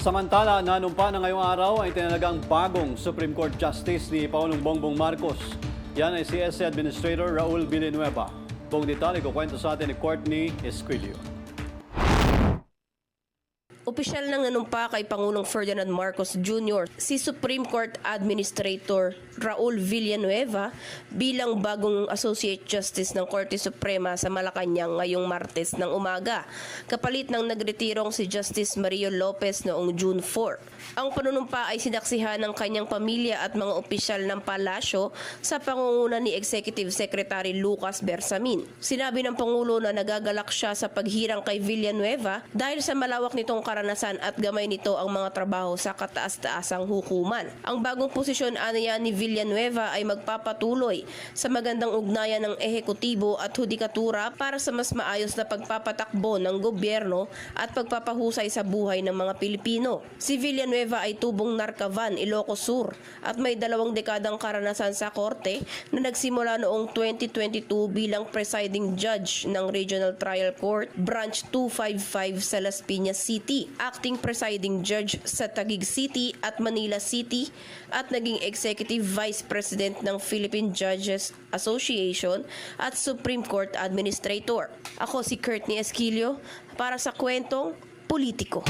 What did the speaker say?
Samantala, nanumpa na ngayong araw ay tinalagang bagong Supreme Court Justice ni Pangulong Bongbong Marcos. Yan ay si SC Administrator Raul Villanueva. Buong detalye kukwento sa atin ni Courtney Esquilio. Opisyal nang nanumpa kay Pangulong Ferdinand Marcos Jr. si Supreme Court Administrator Raul Villanueva bilang bagong Associate Justice ng Korte Suprema sa Malacanang ngayong Martes ng umaga, kapalit ng nagretirong si Justice Mario Lopez noong June 4. Ang panunumpa ay sinaksihan ng kanyang pamilya at mga opisyal ng palasyo sa pangunguna ni Executive Secretary Lucas Bersamin. Sinabi ng Pangulo na nagagalak siya sa paghirang kay Villanueva dahil sa malawak nitong karanasan at gamay nito ang mga trabaho sa kataas-taasang hukuman. Ang bagong posisyon aniya ni Villanueva ay magpapatuloy sa magandang ugnayan ng ehekutibo at hudikatura para sa mas maayos na pagpapatakbo ng gobyerno at pagpapahusay sa buhay ng mga Pilipino. Si Villanueva ay tubong Narcavan, Ilocos Sur at may 2 dekadang karanasan sa korte na nagsimula noong 2022 bilang presiding judge ng Regional Trial Court Branch 255 sa Las Piñas City, acting presiding judge sa Taguig City at Manila City at naging executive vice president ng Philippine Judges Association at Supreme Court Administrator. Ako si Courtney Esquilio para sa Kwentong Politiko.